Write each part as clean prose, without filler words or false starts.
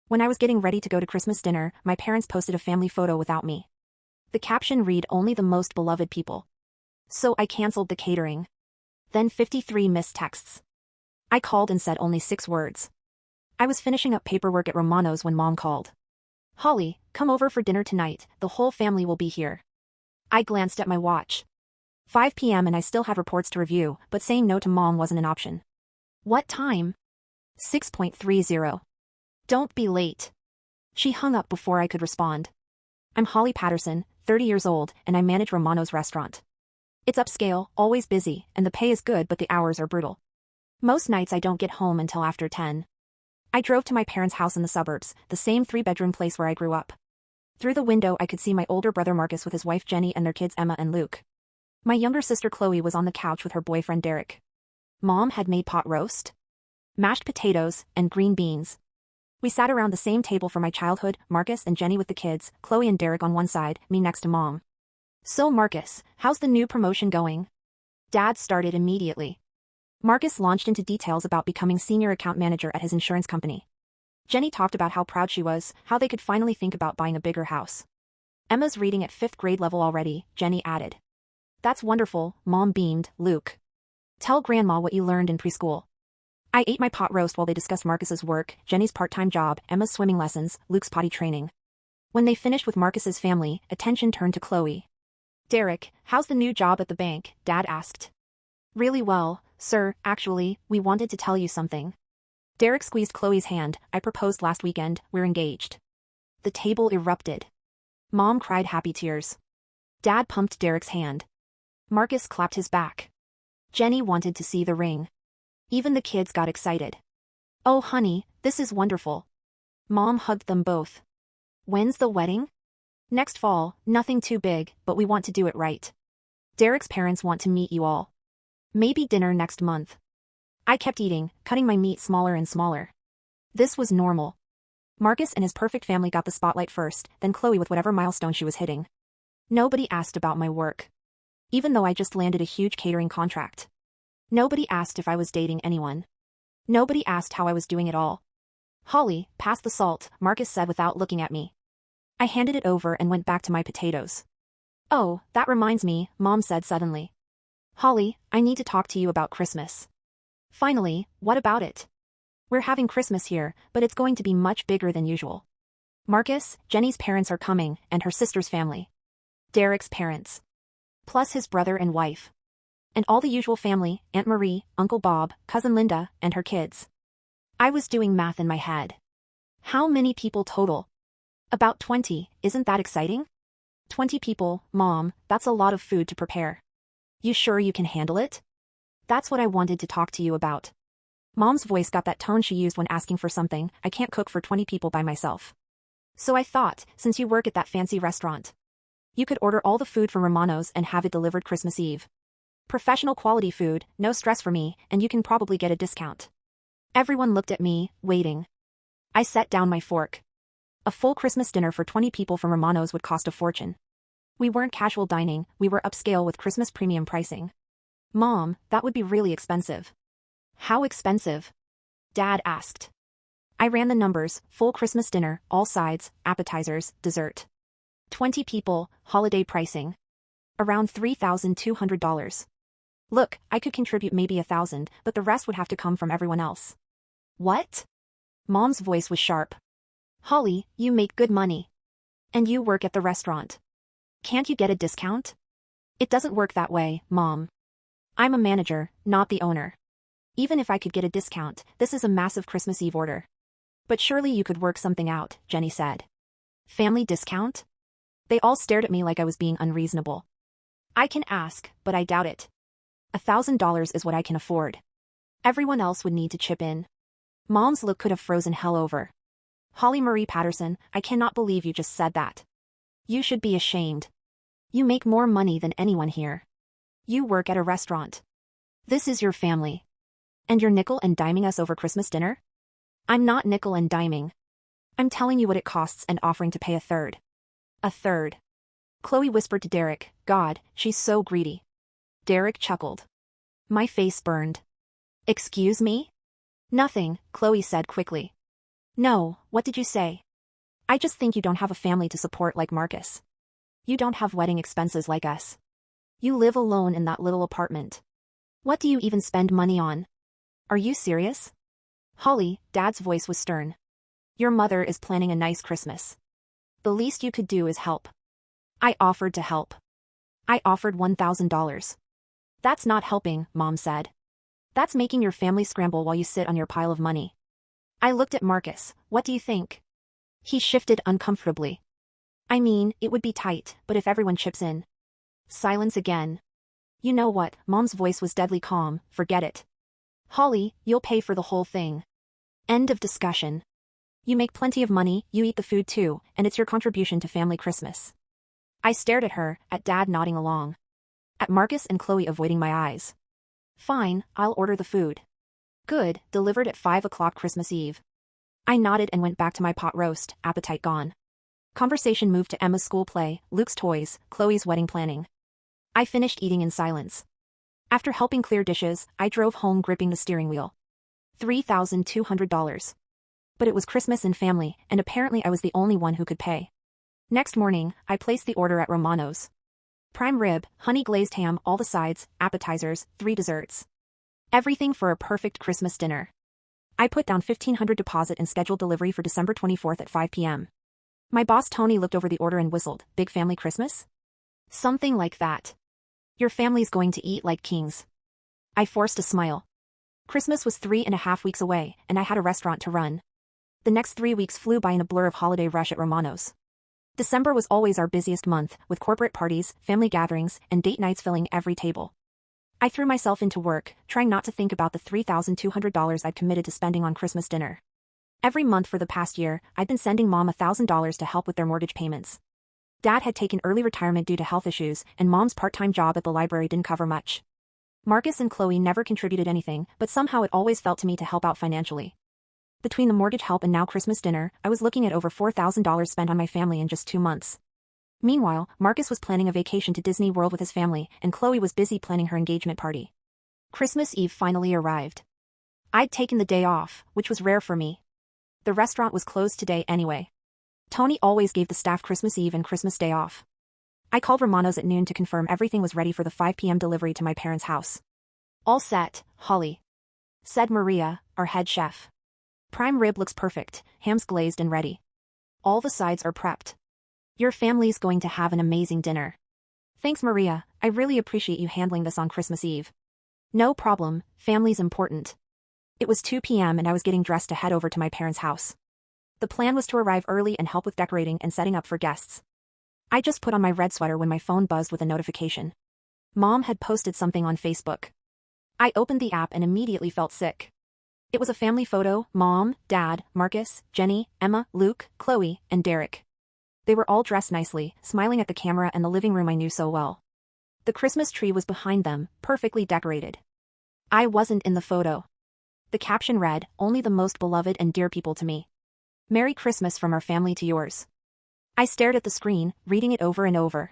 When I was getting ready to go to Christmas dinner, my parents posted a family photo without me. The caption read only the most beloved people. So I canceled the catering. Then 53 missed texts. I called and said only 6 words. I was finishing up paperwork at Romano's when Mom called. Holly, come over for dinner tonight, the whole family will be here. I glanced at my watch. 5 p.m. and I still had reports to review, but saying no to Mom wasn't an option. What time? 6:30. Don't be late. She hung up before I could respond. I'm Holly Patterson, 30 years old, and I manage Romano's restaurant. It's upscale, always busy, and the pay is good but the hours are brutal. Most nights I don't get home until after 10. I drove to my parents' house in the suburbs, the same 3-bedroom place where I grew up. Through the window I could see my older brother Marcus with his wife Jenny and their kids Emma and Luke. My younger sister Chloe was on the couch with her boyfriend Derek. Mom had made pot roast, mashed potatoes, and green beans. We sat around the same table from my childhood, Marcus and Jenny with the kids, Chloe and Derek on one side, me next to Mom. So Marcus, how's the new promotion going? Dad started immediately. Marcus launched into details about becoming senior account manager at his insurance company. Jenny talked about how proud she was, how they could finally think about buying a bigger house. Emma's reading at 5th grade level already, Jenny added. That's wonderful, Mom beamed, Luke. Tell Grandma what you learned in preschool. I ate my pot roast while they discussed Marcus's work, Jenny's part-time job, Emma's swimming lessons, Luke's potty training. When they finished with Marcus's family, attention turned to Chloe. Derek, how's the new job at the bank? Dad asked. Really well, sir, actually, we wanted to tell you something. Derek squeezed Chloe's hand. I proposed last weekend, we're engaged. The table erupted. Mom cried happy tears. Dad pumped Derek's hand. Marcus clapped his back. Jenny wanted to see the ring. Even the kids got excited. Oh honey, this is wonderful. Mom hugged them both. When's the wedding? Next fall, nothing too big, but we want to do it right. Derek's parents want to meet you all. Maybe dinner next month. I kept eating, cutting my meat smaller and smaller. This was normal. Marcus and his perfect family got the spotlight first, then Chloe with whatever milestone she was hitting. Nobody asked about my work. Even though I just landed a huge catering contract. Nobody asked if I was dating anyone. Nobody asked how I was doing it all. Holly, pass the salt, Marcus said without looking at me. I handed it over and went back to my potatoes. Oh, that reminds me, Mom said suddenly. Holly, I need to talk to you about Christmas. Finally, what about it? We're having Christmas here, but it's going to be much bigger than usual. Marcus, Jenny's parents are coming, and her sister's family. Derek's parents. Plus his brother and wife. And all the usual family, Aunt Marie, Uncle Bob, Cousin Linda, and her kids. I was doing math in my head. How many people total? About 20, isn't that exciting? 20 people, Mom, that's a lot of food to prepare. You sure you can handle it? That's what I wanted to talk to you about. Mom's voice got that tone she used when asking for something. I can't cook for 20 people by myself. So I thought, since you work at that fancy restaurant, you could order all the food from Romano's and have it delivered Christmas Eve. Professional quality food, no stress for me, and you can probably get a discount. Everyone looked at me, waiting. I set down my fork. A full Christmas dinner for 20 people from Romano's would cost a fortune. We weren't casual dining, we were upscale with Christmas premium pricing. Mom, that would be really expensive. How expensive? Dad asked. I ran the numbers, full Christmas dinner, all sides, appetizers, dessert. 20 people, holiday pricing. Around $3,200. Look, I could contribute maybe $1,000, but the rest would have to come from everyone else. What? Mom's voice was sharp. Holly, you make good money. And you work at the restaurant. Can't you get a discount? It doesn't work that way, Mom. I'm a manager, not the owner. Even if I could get a discount, this is a massive Christmas Eve order. But surely you could work something out, Jenny said. Family discount? They all stared at me like I was being unreasonable. I can ask, but I doubt it. $1,000 is what I can afford. Everyone else would need to chip in. Mom's look could have frozen hell over. Holly Marie Patterson, I cannot believe you just said that. You should be ashamed. You make more money than anyone here. You work at a restaurant. This is your family. And you're nickel and diming us over Christmas dinner? I'm not nickel and diming. I'm telling you what it costs and offering to pay a third. A third. Chloe whispered to Derek, God, she's so greedy. Derek chuckled. My face burned. Excuse me? Nothing, Chloe said quickly. No, what did you say? I just think you don't have a family to support like Marcus. You don't have wedding expenses like us. You live alone in that little apartment. What do you even spend money on? Are you serious? Holly, Dad's voice was stern. Your mother is planning a nice Christmas. The least you could do is help. I offered to help. I offered $1,000. That's not helping, Mom said. That's making your family scramble while you sit on your pile of money. I looked at Marcus. What do you think? He shifted uncomfortably. I mean, it would be tight, but if everyone chips in. Silence again. You know what? Mom's voice was deadly calm. Forget it. Holly, you'll pay for the whole thing. End of discussion. You make plenty of money, you eat the food too, and it's your contribution to family Christmas. I stared at her, at Dad nodding along. At Marcus and Chloe avoiding my eyes. Fine, I'll order the food. Good, delivered at 5 o'clock Christmas Eve. I nodded and went back to my pot roast, appetite gone. Conversation moved to Emma's school play, Luke's toys, Chloe's wedding planning. I finished eating in silence. After helping clear dishes, I drove home gripping the steering wheel. $3,200. But it was Christmas and family, and apparently I was the only one who could pay. Next morning, I placed the order at Romano's. Prime rib, honey glazed ham, all the sides, appetizers, 3 desserts. Everything for a perfect Christmas dinner. I put down $1,500 deposit and scheduled delivery for December 24th at 5 p.m. My boss Tony looked over the order and whistled. Big family Christmas? Something like that. Your family's going to eat like kings. I forced a smile. Christmas was 3.5 weeks away, and I had a restaurant to run. The next 3 weeks flew by in a blur of holiday rush at Romano's. December was always our busiest month, with corporate parties, family gatherings, and date nights filling every table. I threw myself into work, trying not to think about the $3,200 I'd committed to spending on Christmas dinner. Every month for the past year, I'd been sending Mom $1,000 to help with their mortgage payments. Dad had taken early retirement due to health issues, and Mom's part-time job at the library didn't cover much. Marcus and Chloe never contributed anything, but somehow it always felt to me to help out financially. Between the mortgage help and now Christmas dinner, I was looking at over $4,000 spent on my family in just 2 months. Meanwhile, Marcus was planning a vacation to Disney World with his family, and Chloe was busy planning her engagement party. Christmas Eve finally arrived. I'd taken the day off, which was rare for me. The restaurant was closed today anyway. Tony always gave the staff Christmas Eve and Christmas Day off. I called Romano's at noon to confirm everything was ready for the 5 p.m. delivery to my parents' house. All set, Holly, said Maria, our head chef. Prime rib looks perfect, ham's glazed and ready. All the sides are prepped. Your family's going to have an amazing dinner. Thanks, Maria, I really appreciate you handling this on Christmas Eve. No problem, family's important. It was 2 p.m. and I was getting dressed to head over to my parents' house. The plan was to arrive early and help with decorating and setting up for guests. I just put on my red sweater when my phone buzzed with a notification. Mom had posted something on Facebook. I opened the app and immediately felt sick. It was a family photo: Mom, Dad, Marcus, Jenny, Emma, Luke, Chloe, and Derek. They were all dressed nicely, smiling at the camera and the living room I knew so well. The Christmas tree was behind them, perfectly decorated. I wasn't in the photo. The caption read, "Only the most beloved and dear people to me. Merry Christmas from our family to yours." I stared at the screen, reading it over and over.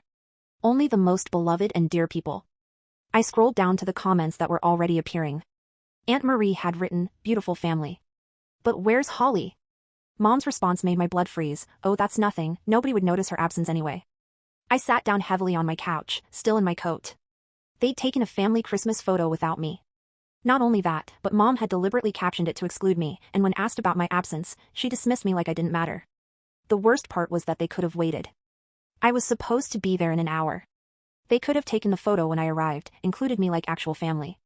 Only the most beloved and dear people. I scrolled down to the comments that were already appearing. Aunt Marie had written, "Beautiful family. But where's Holly?" Mom's response made my blood freeze. "Oh, that's nothing, nobody would notice her absence anyway." I sat down heavily on my couch, still in my coat. They'd taken a family Christmas photo without me. Not only that, but Mom had deliberately captioned it to exclude me, and when asked about my absence, she dismissed me like I didn't matter. The worst part was that they could have waited. I was supposed to be there in an hour. They could have taken the photo when I arrived, included me like actual family.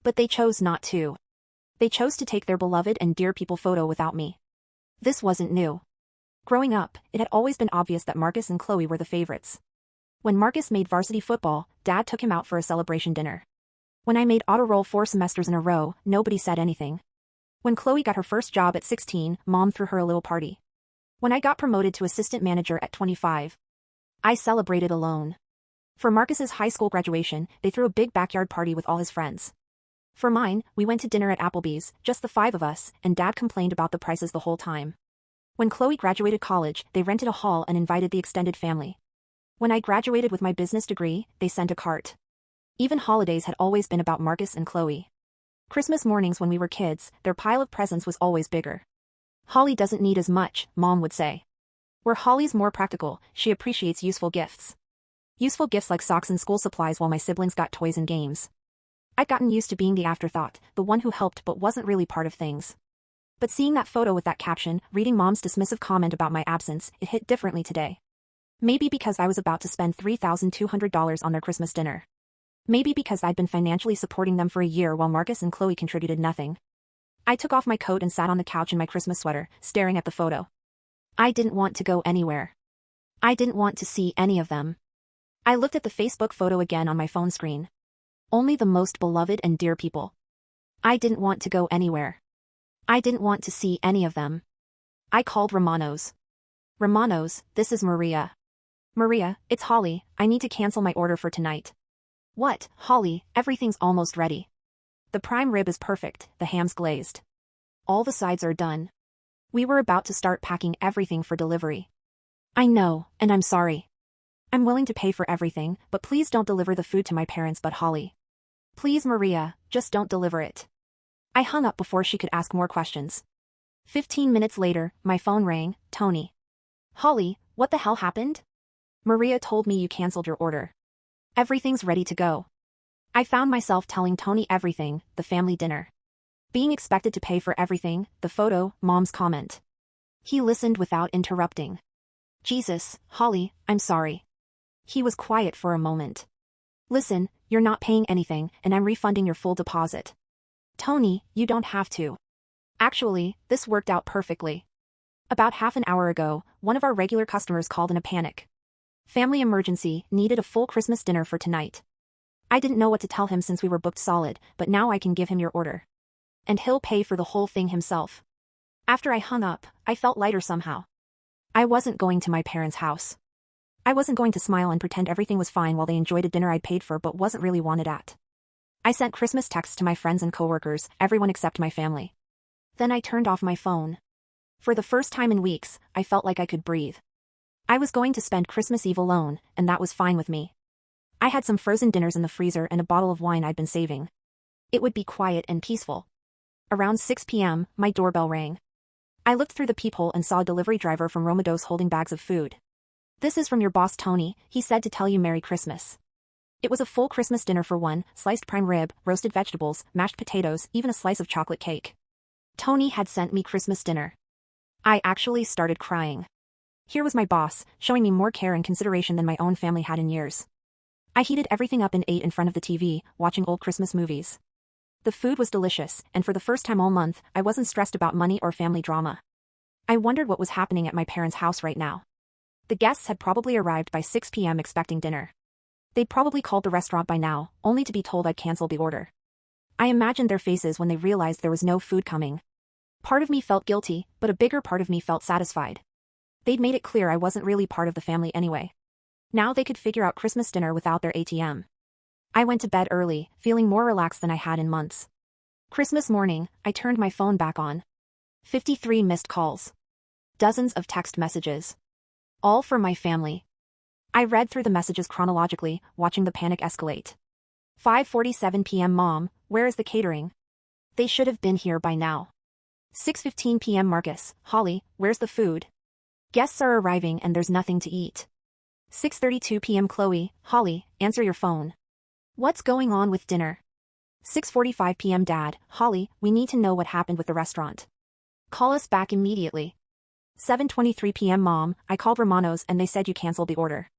But they chose not to. They chose to take their beloved and dear people photo without me. This wasn't new. Growing up, it had always been obvious that Marcus and Chloe were the favorites. When Marcus made varsity football, Dad took him out for a celebration dinner. When I made auto roll 4 semesters in a row, nobody said anything. When Chloe got her first job at 16, Mom threw her a little party. When I got promoted to assistant manager at 25, I celebrated alone. For Marcus's high school graduation, they threw a big backyard party with all his friends. For mine, we went to dinner at Applebee's, just the 5 of us, and Dad complained about the prices the whole time. When Chloe graduated college, they rented a hall and invited the extended family. When I graduated with my business degree, they sent a cart. Even holidays had always been about Marcus and Chloe. Christmas mornings when we were kids, their pile of presents was always bigger. Holly doesn't need as much, Mom would say. Where Holly's more practical, she appreciates useful gifts. Useful gifts like socks and school supplies while my siblings got toys and games. I'd gotten used to being the afterthought, the one who helped but wasn't really part of things. But seeing that photo with that caption, reading Mom's dismissive comment about my absence, it hit differently today. Maybe because I was about to spend $3,200 on their Christmas dinner. Maybe because I'd been financially supporting them for a year while Marcus and Chloe contributed nothing. I took off my coat and sat on the couch in my Christmas sweater, staring at the photo. I didn't want to go anywhere. I didn't want to see any of them. I looked at the Facebook photo again on my phone screen. Only the most beloved and dear people. I didn't want to go anywhere. I didn't want to see any of them. I called Romano's. Romano's, this is Maria. Maria, it's Holly, I need to cancel my order for tonight. What, Holly, everything's almost ready. The prime rib is perfect, the ham's glazed. All the sides are done. We were about to start packing everything for delivery. I know, and I'm sorry. I'm willing to pay for everything, but please don't deliver the food to my parents but Holly. Please Maria, just don't deliver it. I hung up before she could ask more questions. 15 minutes later, my phone rang, Tony. Holly, what the hell happened? Maria told me you canceled your order. Everything's ready to go. I found myself telling Tony everything, the family dinner. Being expected to pay for everything, the photo, Mom's comment. He listened without interrupting. Jesus, Holly, I'm sorry. He was quiet for a moment. Listen, you're not paying anything, and I'm refunding your full deposit. Tony, you don't have to. Actually, this worked out perfectly. About half an hour ago, one of our regular customers called in a panic. Family emergency, needed a full Christmas dinner for tonight. I didn't know what to tell him since we were booked solid, but now I can give him your order. And he'll pay for the whole thing himself. After I hung up, I felt lighter somehow. I wasn't going to my parents' house. I wasn't going to smile and pretend everything was fine while they enjoyed a dinner I'd paid for but wasn't really wanted at. I sent Christmas texts to my friends and coworkers, everyone except my family. Then I turned off my phone. For the first time in weeks, I felt like I could breathe. I was going to spend Christmas Eve alone, and that was fine with me. I had some frozen dinners in the freezer and a bottle of wine I'd been saving. It would be quiet and peaceful. Around 6 p.m., my doorbell rang. I looked through the peephole and saw a delivery driver from Romano's holding bags of food. This is from your boss Tony, he said to tell you Merry Christmas. It was a full Christmas dinner for one, sliced prime rib, roasted vegetables, mashed potatoes, even a slice of chocolate cake. Tony had sent me Christmas dinner. I actually started crying. Here was my boss, showing me more care and consideration than my own family had in years. I heated everything up and ate in front of the TV, watching old Christmas movies. The food was delicious, and for the first time all month, I wasn't stressed about money or family drama. I wondered what was happening at my parents' house right now. The guests had probably arrived by 6 p.m. expecting dinner. They'd probably called the restaurant by now, only to be told I'd canceled the order. I imagined their faces when they realized there was no food coming. Part of me felt guilty, but a bigger part of me felt satisfied. They'd made it clear I wasn't really part of the family anyway. Now they could figure out Christmas dinner without their ATM. I went to bed early, feeling more relaxed than I had in months. Christmas morning, I turned my phone back on. 53 missed calls. Dozens of text messages. All for my family. I read through the messages chronologically, watching the panic escalate. 5:47 p.m. Mom, where is the catering? They should have been here by now. 6:15 p.m. Marcus, Holly, where's the food? Guests are arriving and there's nothing to eat. 6:32 p.m. Chloe, Holly, answer your phone. What's going on with dinner? 6:45 p.m. Dad, Holly, we need to know what happened with the restaurant. Call us back immediately. 7:23 p.m. Mom, I called Romano's and they said you canceled the order.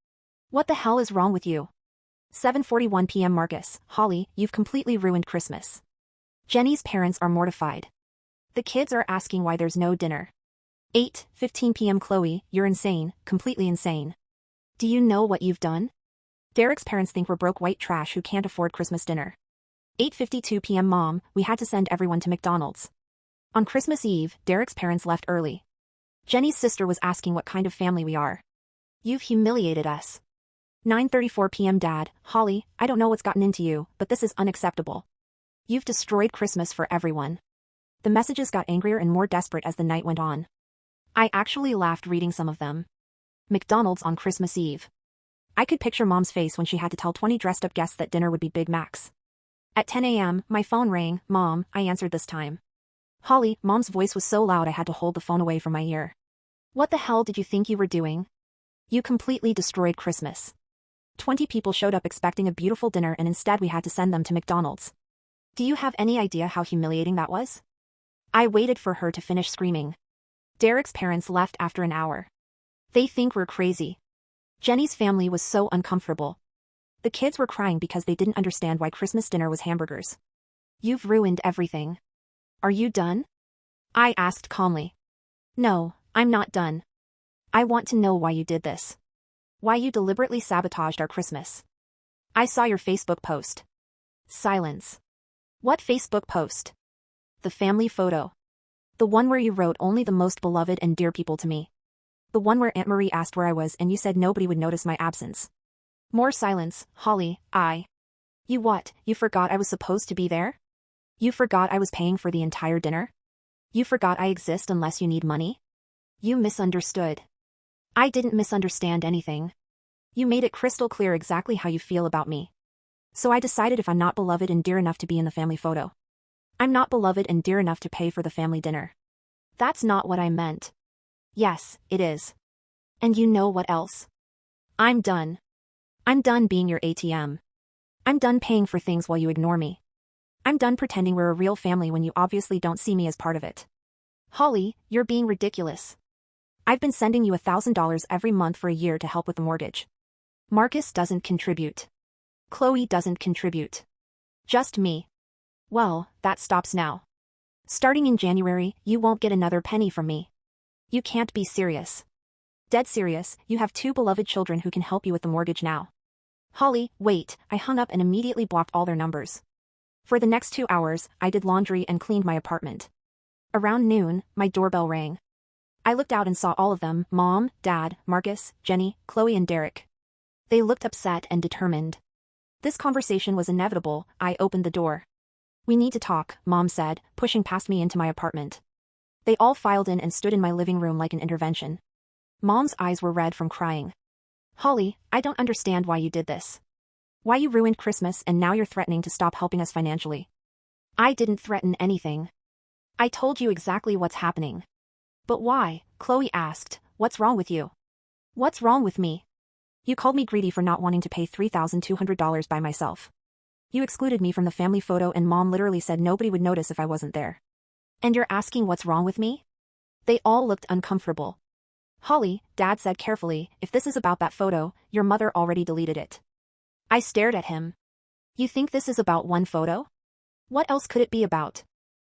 What the hell is wrong with you? 7:41 p.m. Marcus, Holly, you've completely ruined Christmas. Jenny's parents are mortified. The kids are asking why there's no dinner. 8:15 p.m. Chloe, you're insane, completely insane. Do you know what you've done? Derek's parents think we're broke white trash who can't afford Christmas dinner. 8:52 p.m. Mom, we had to send everyone to McDonald's. On Christmas Eve, Derek's parents left early. Jenny's sister was asking what kind of family we are. You've humiliated us. 9:34 p.m. Dad, Holly, I don't know what's gotten into you, but this is unacceptable. You've destroyed Christmas for everyone. The messages got angrier and more desperate as the night went on. I actually laughed reading some of them. McDonald's on Christmas Eve. I could picture Mom's face when she had to tell 20 dressed-up guests that dinner would be Big Macs. At 10 a.m., my phone rang. Mom, I answered this time. Holly, Mom's voice was so loud I had to hold the phone away from my ear. What the hell did you think you were doing? You completely destroyed Christmas. 20 people showed up expecting a beautiful dinner and instead we had to send them to McDonald's. Do you have any idea how humiliating that was? I waited for her to finish screaming. Derek's parents left after an hour. They think we're crazy. Jenny's family was so uncomfortable. The kids were crying because they didn't understand why Christmas dinner was hamburgers. You've ruined everything. Are you done? I asked calmly. No, I'm not done. I want to know why you did this. Why you deliberately sabotaged our Christmas. I saw your Facebook post. Silence. What Facebook post? The family photo. The one where you wrote only the most beloved and dear people to me. The one where Aunt Marie asked where I was and you said nobody would notice my absence. More silence, Holly. You what, you forgot I was supposed to be there? You forgot I was paying for the entire dinner? You forgot I exist unless you need money? You misunderstood. I didn't misunderstand anything. You made it crystal clear exactly how you feel about me. So I decided if I'm not beloved and dear enough to be in the family photo. I'm not beloved and dear enough to pay for the family dinner. That's not what I meant. Yes, it is. And you know what else? I'm done. I'm done being your ATM. I'm done paying for things while you ignore me. I'm done pretending we're a real family when you obviously don't see me as part of it. Holly, you're being ridiculous. I've been sending you $1,000 every month for a year to help with the mortgage. Marcus doesn't contribute. Chloe doesn't contribute. Just me. Well, that stops now. Starting in January, you won't get another penny from me. You can't be serious. Dead serious, you have 2 beloved children who can help you with the mortgage now. Holly, wait, I hung up and immediately blocked all their numbers. For the next 2 hours, I did laundry and cleaned my apartment. Around noon, my doorbell rang. I looked out and saw all of them, Mom, Dad, Marcus, Jenny, Chloe and Derek. They looked upset and determined. This conversation was inevitable. I opened the door. We need to talk, Mom said, pushing past me into my apartment. They all filed in and stood in my living room like an intervention. Mom's eyes were red from crying. Holly, I don't understand why you did this. Why you ruined Christmas and now you're threatening to stop helping us financially. I didn't threaten anything. I told you exactly what's happening. But why? Chloe asked, what's wrong with you? What's wrong with me? You called me greedy for not wanting to pay $3,200 by myself. You excluded me from the family photo and Mom literally said nobody would notice if I wasn't there. And you're asking what's wrong with me? They all looked uncomfortable. Holly, Dad said carefully, if this is about that photo, your mother already deleted it. I stared at him. You think this is about one photo? What else could it be about?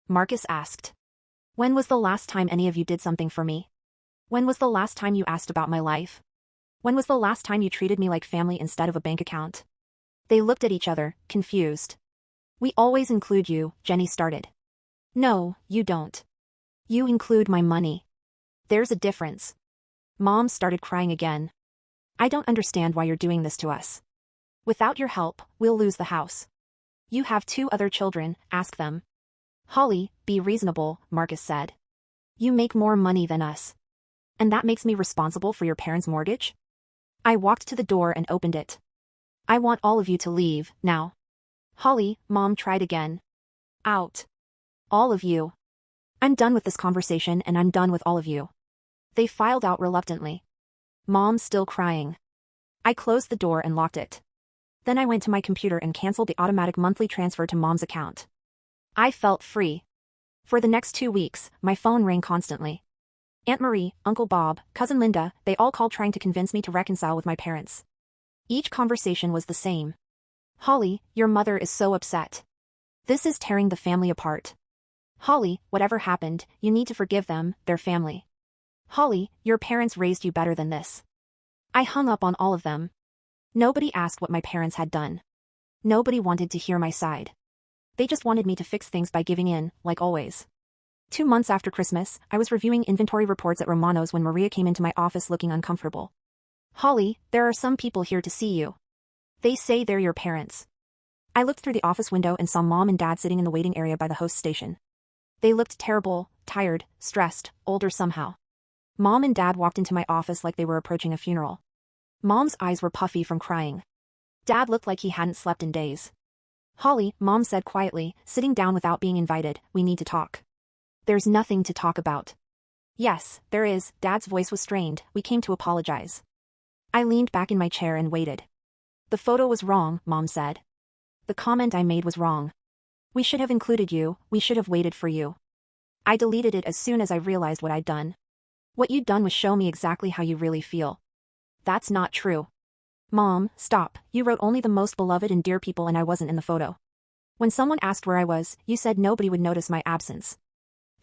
Marcus asked. When was the last time any of you did something for me? When was the last time you asked about my life? When was the last time you treated me like family instead of a bank account? They looked at each other, confused. We always include you, Jenny started. No, you don't. You include my money. There's a difference. Mom started crying again. I don't understand why you're doing this to us. Without your help, we'll lose the house. You have 2 other children, ask them. Holly, be reasonable, Marcus said. You make more money than us. And that makes me responsible for your parents' mortgage? I walked to the door and opened it. I want all of you to leave, now. Holly, Mom tried again. Out. All of you. I'm done with this conversation and I'm done with all of you. They filed out reluctantly. Mom still crying. I closed the door and locked it. Then I went to my computer and canceled the automatic monthly transfer to Mom's account. I felt free. For the next 2 weeks, my phone rang constantly. Aunt Marie, Uncle Bob, Cousin Linda, they all called trying to convince me to reconcile with my parents. Each conversation was the same. Holly, your mother is so upset. This is tearing the family apart. Holly, whatever happened, you need to forgive them, their family. Holly, your parents raised you better than this. I hung up on all of them. Nobody asked what my parents had done. Nobody wanted to hear my side. They just wanted me to fix things by giving in, like always. 2 months after Christmas, I was reviewing inventory reports at Romano's when Maria came into my office looking uncomfortable. Holly, there are some people here to see you. They say they're your parents. I looked through the office window and saw Mom and Dad sitting in the waiting area by the host station. They looked terrible, tired, stressed, older somehow. Mom and Dad walked into my office like they were approaching a funeral. Mom's eyes were puffy from crying. Dad looked like he hadn't slept in days. Holly, Mom said quietly, sitting down without being invited, we need to talk. There's nothing to talk about. Yes, there is, Dad's voice was strained, we came to apologize. I leaned back in my chair and waited. The photo was wrong, Mom said. The comment I made was wrong. We should have included you, we should have waited for you. I deleted it as soon as I realized what I'd done. What you'd done was show me exactly how you really feel. That's not true. Mom, stop, you wrote only the most beloved and dear people and I wasn't in the photo. When someone asked where I was, you said nobody would notice my absence.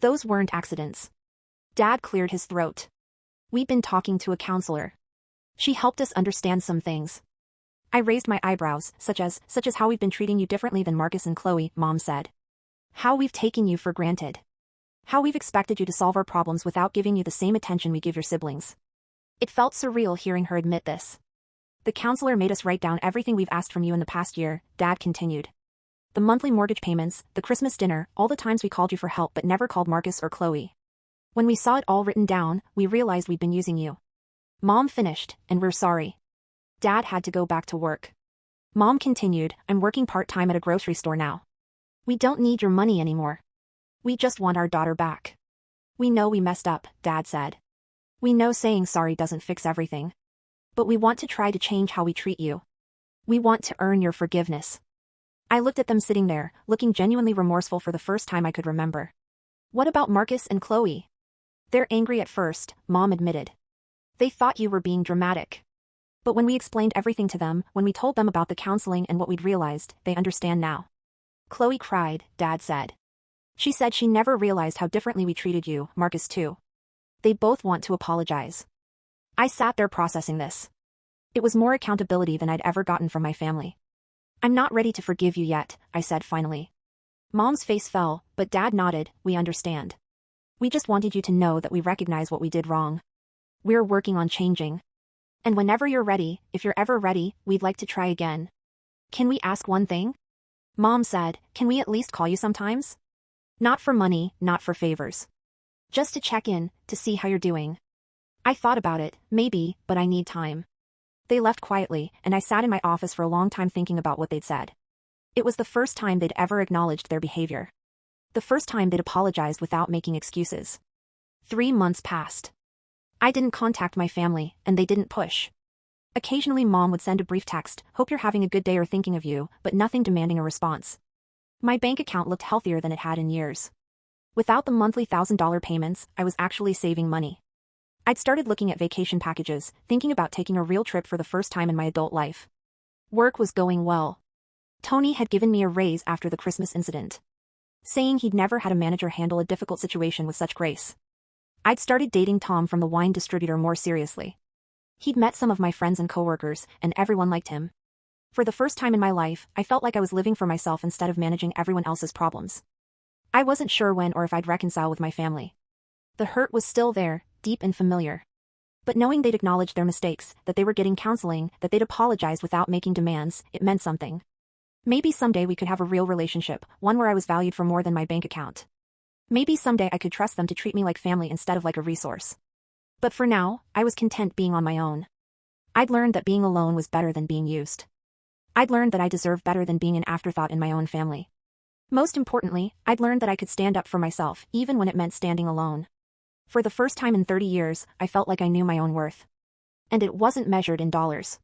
Those weren't accidents. Dad cleared his throat. We'd been talking to a counselor. She helped us understand some things. I raised my eyebrows, such as how we've been treating you differently than Marcus and Chloe, Mom said. How we've taken you for granted. How we've expected you to solve our problems without giving you the same attention we give your siblings. It felt surreal hearing her admit this. The counselor made us write down everything we've asked from you in the past year, Dad continued. The monthly mortgage payments, the Christmas dinner, all the times we called you for help but never called Marcus or Chloe. When we saw it all written down, we realized we'd been using you. Mom finished, and we're sorry. Dad had to go back to work. Mom continued, I'm working part-time at a grocery store now. We don't need your money anymore. We just want our daughter back. We know we messed up, Dad said. We know saying sorry doesn't fix everything. But we want to try to change how we treat you. We want to earn your forgiveness. I looked at them sitting there, looking genuinely remorseful for the first time I could remember. What about Marcus and Chloe? They're angry at first, Mom admitted. They thought you were being dramatic. But when we explained everything to them, when we told them about the counseling and what we'd realized, they understand now. Chloe cried, Dad said. She said she never realized how differently we treated you, Marcus too. They both want to apologize. I sat there processing this. It was more accountability than I'd ever gotten from my family. I'm not ready to forgive you yet, I said finally. Mom's face fell, but Dad nodded, we understand. We just wanted you to know that we recognize what we did wrong. We're working on changing. And whenever you're ready, if you're ever ready, we'd like to try again. Can we ask one thing? Mom said, can we at least call you sometimes? Not for money, not for favors. Just to check in, to see how you're doing. I thought about it, maybe, but I need time. They left quietly, and I sat in my office for a long time thinking about what they'd said. It was the first time they'd ever acknowledged their behavior. The first time they'd apologized without making excuses. 3 months passed. I didn't contact my family, and they didn't push. Occasionally Mom would send a brief text, hope you're having a good day or thinking of you, but nothing demanding a response. My bank account looked healthier than it had in years. Without the monthly $1,000 payments, I was actually saving money. I'd started looking at vacation packages, thinking about taking a real trip for the first time in my adult life. Work was going well. Tony had given me a raise after the Christmas incident, saying he'd never had a manager handle a difficult situation with such grace. I'd started dating Tom from the wine distributor more seriously. He'd met some of my friends and coworkers, and everyone liked him. For the first time in my life, I felt like I was living for myself instead of managing everyone else's problems. I wasn't sure when or if I'd reconcile with my family. The hurt was still there, deep and familiar. But knowing they'd acknowledged their mistakes, that they were getting counseling, that they'd apologized without making demands, it meant something. Maybe someday we could have a real relationship, one where I was valued for more than my bank account. Maybe someday I could trust them to treat me like family instead of like a resource. But for now, I was content being on my own. I'd learned that being alone was better than being used. I'd learned that I deserved better than being an afterthought in my own family. Most importantly, I'd learned that I could stand up for myself, even when it meant standing alone. For the first time in 30 years, I felt like I knew my own worth. And it wasn't measured in dollars.